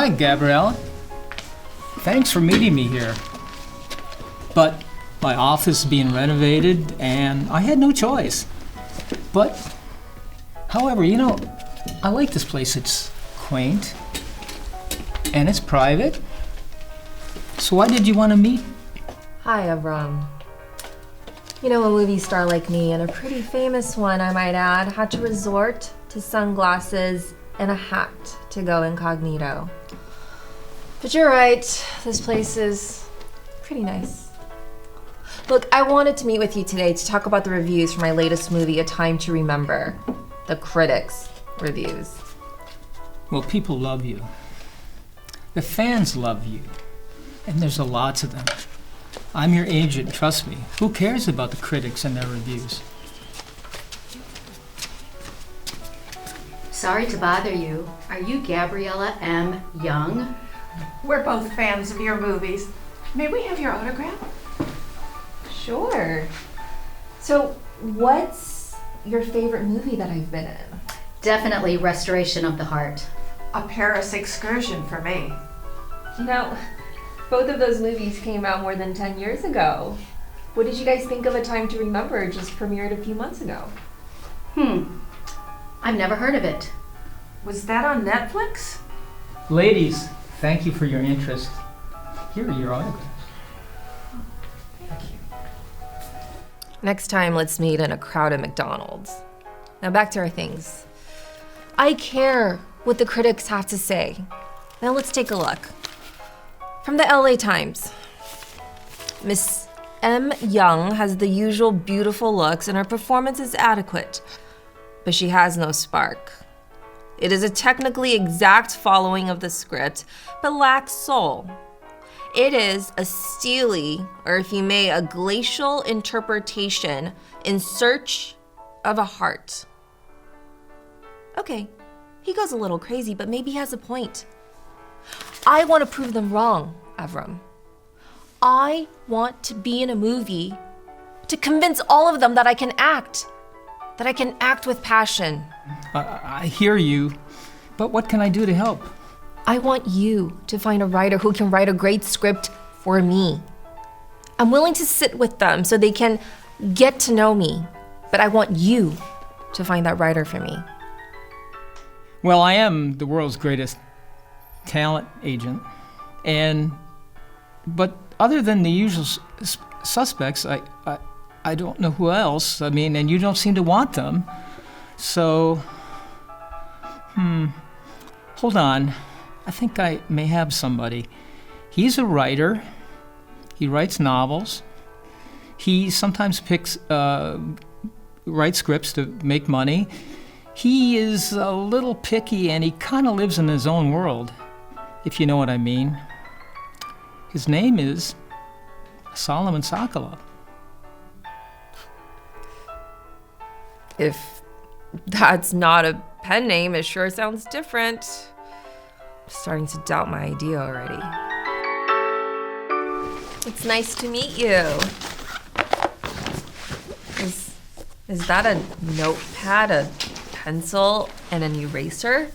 Hi, Gabrielle. Thanks for meeting me here. But my office is being renovated and I had no choice. But, however, I like this place. It's quaint and it's private. So why did you want to meet? Hi, Avram. A movie star like me, and a pretty famous one, I might add, had to resort to sunglasses and a hat to go incognito. But you're right, this place is pretty nice. Look, I wanted to meet with you today to talk about the reviews for my latest movie, A Time to Remember. The critics' reviews. Well, people love you. The fans love you. And there's a lot of them. I'm your agent, trust me. Who cares about the critics and their reviews? Sorry to bother you. Are you Gabriella M. Young? We're both fans of your movies. May we have your autograph? Sure. So, what's your favorite movie that I've been in? Definitely Restoration of the Heart. A Paris Excursion for me. Both of those movies came out more than 10 years ago. What did you guys think of A Time to Remember, just premiered a few months ago? I've never heard of it. Was that on Netflix? Ladies, thank you for your interest. Here are your autographs. Thank you. Next time, let's meet in a crowded McDonald's. Now back to our things. I care what the critics have to say. Now let's take a look. From the LA Times. Miss M. Young has the usual beautiful looks and her performance is adequate, but she has no spark. It is a technically exact following of the script, but lacks soul. It is a steely, or if you may, a glacial interpretation in search of a heart. Okay, he goes a little crazy, but maybe he has a point. I want to prove them wrong, Avram. I want to be in a movie to convince all of them that I can act with passion. I hear you, but what can I do to help? I want you to find a writer who can write a great script for me. I'm willing to sit with them so they can get to know me, but I want you to find that writer for me. Well, I am the world's greatest talent agent, but other than the usual suspects, I don't know who else. And you don't seem to want them. So, hold on. I think I may have somebody. He's a writer. He writes novels. He sometimes writes scripts to make money. He is a little picky and he kind of lives in his own world, if you know what I mean. His name is Solomon Sokolov. If that's not a pen name, it sure sounds different. I'm starting to doubt my idea already. It's nice to meet you. Is that a notepad, a pencil, and an eraser?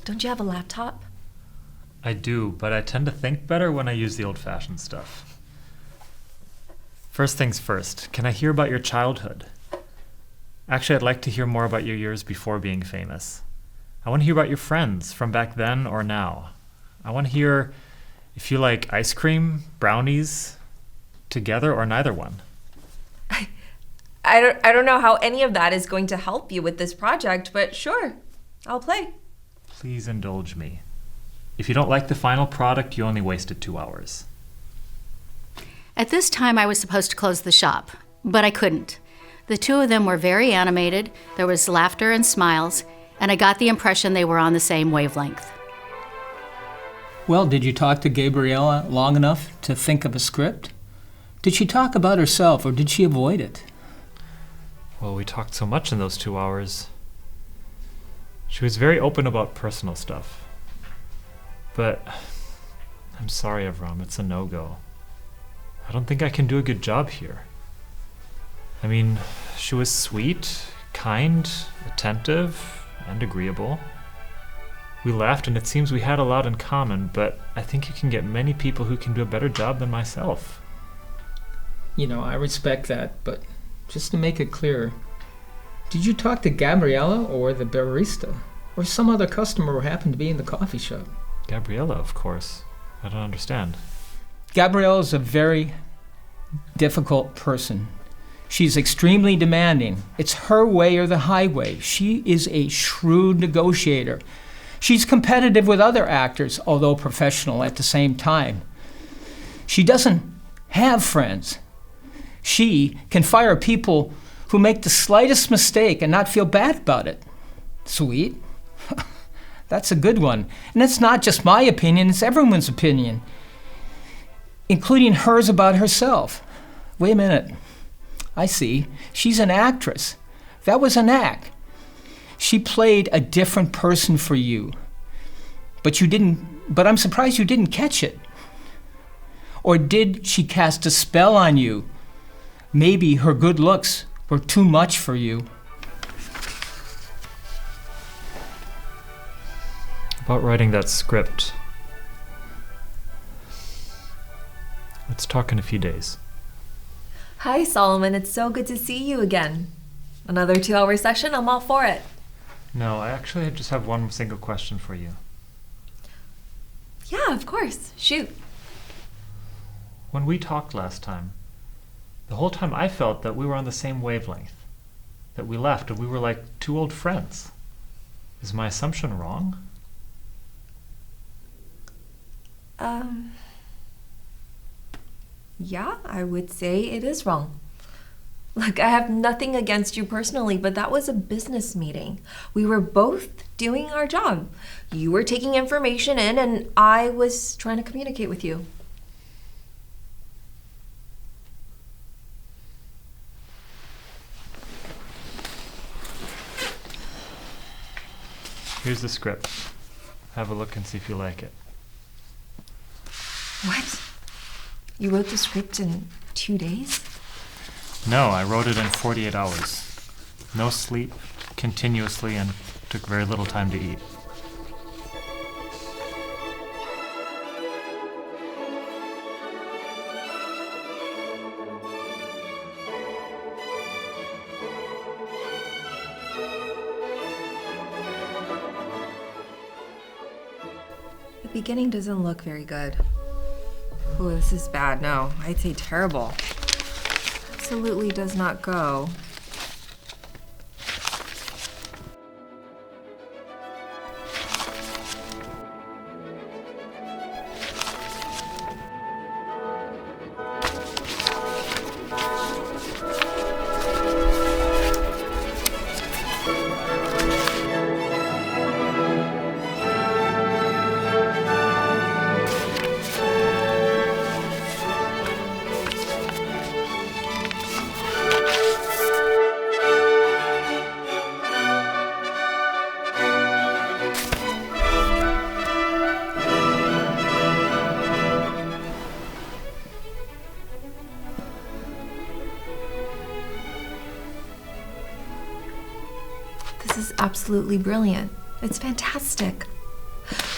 Don't you have a laptop? I do, but I tend to think better when I use the old-fashioned stuff. First things first, can I hear about your childhood? Actually, I'd like to hear more about your years before being famous. I want to hear about your friends from back then or now. I want to hear if you like ice cream, brownies, together, or neither one. I don't know how any of that is going to help you with this project, but sure, I'll play. Please indulge me. If you don't like the final product, you only wasted 2 hours. At this time, I was supposed to close the shop, but I couldn't. The two of them were very animated, there was laughter and smiles, and I got the impression they were on the same wavelength. Well, did you talk to Gabriella long enough to think of a script? Did she talk about herself or did she avoid it? Well, we talked so much in those 2 hours. She was very open about personal stuff. But I'm sorry, Avram, it's a no-go. I don't think I can do a good job here. She was sweet, kind, attentive, and agreeable. We laughed and it seems we had a lot in common, but I think you can get many people who can do a better job than myself. You know, I respect that, but just to make it clear, did you talk to Gabriella or the barista? Or some other customer who happened to be in the coffee shop? Gabriella, of course. I don't understand. Gabriella is a very difficult person. She's extremely demanding. It's her way or the highway. She is a shrewd negotiator. She's competitive with other actors, although professional at the same time. She doesn't have friends. She can fire people who make the slightest mistake and not feel bad about it. Sweet. That's a good one. And it's not just my opinion, it's everyone's opinion, including hers about herself. Wait a minute. I see. She's an actress. That was an act. She played a different person for you. But I'm surprised you didn't catch it. Or did she cast a spell on you? Maybe her good looks were too much for you. About writing that script. Let's talk in a few days. Hi, Solomon. It's so good to see you again. Another 2-hour session? I'm all for it. No, I actually just have one single question for you. Yeah, of course. Shoot. When we talked last time, the whole time I felt that we were on the same wavelength. That we left and we were like two old friends. Is my assumption wrong? Yeah, I would say it is wrong. Look, I have nothing against you personally, but that was a business meeting. We were both doing our job. You were taking information in, and I was trying to communicate with you. Here's the script. Have a look and see if you like it. What? You wrote the script in 2 days? No, I wrote it in 48 hours. No sleep, continuously, and took very little time to eat. The beginning doesn't look very good. Oh, this is bad. No, I'd say terrible. Absolutely does not go. This is absolutely brilliant. It's fantastic.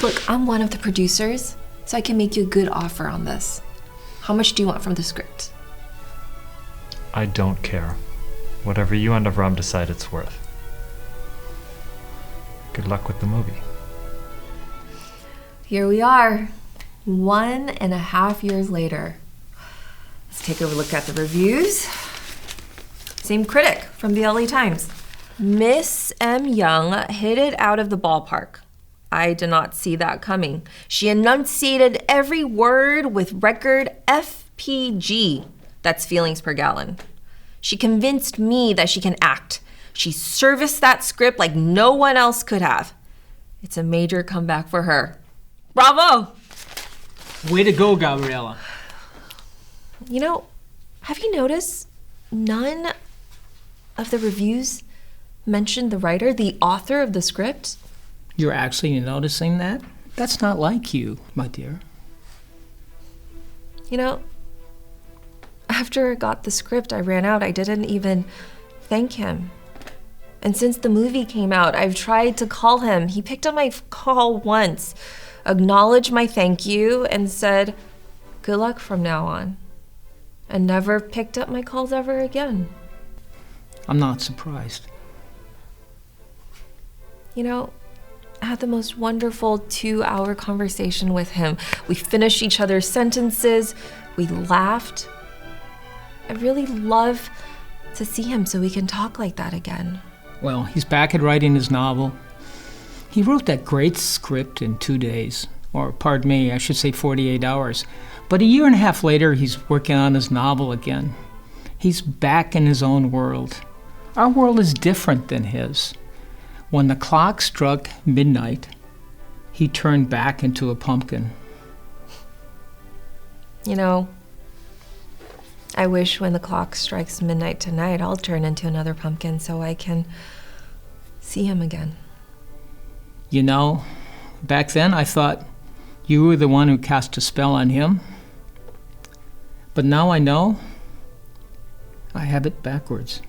Look, I'm one of the producers, so I can make you a good offer on this. How much do you want from the script? I don't care. Whatever you and Avram decide it's worth. Good luck with the movie. Here we are, 1.5 years later. Let's take a look at the reviews. Same critic from the LA Times. Miss M. Young hit it out of the ballpark. I did not see that coming. She enunciated every word with record FPG. That's feelings per gallon. She convinced me that she can act. She serviced that script like no one else could have. It's a major comeback for her. Bravo! Way to go, Gabriella. You know, have you noticed none of the reviews mentioned the writer, the author of the script? You're actually noticing that? That's not like you, my dear. You know, after I got the script, I ran out. I didn't even thank him. And since the movie came out, I've tried to call him. He picked up my call once, acknowledged my thank you, and said, good luck from now on. And never picked up my calls ever again. I'm not surprised. You know, I had the most wonderful 2-hour conversation with him. We finished each other's sentences. We laughed. I'd really love to see him so we can talk like that again. Well, he's back at writing his novel. He wrote that great script in 2 days. Or, pardon me, I should say 48 hours. But a year and a half later, he's working on his novel again. He's back in his own world. Our world is different than his. When the clock struck midnight, he turned back into a pumpkin. You know, I wish when the clock strikes midnight tonight, I'll turn into another pumpkin so I can see him again. You know, back then I thought you were the one who cast a spell on him. But now I know I have it backwards.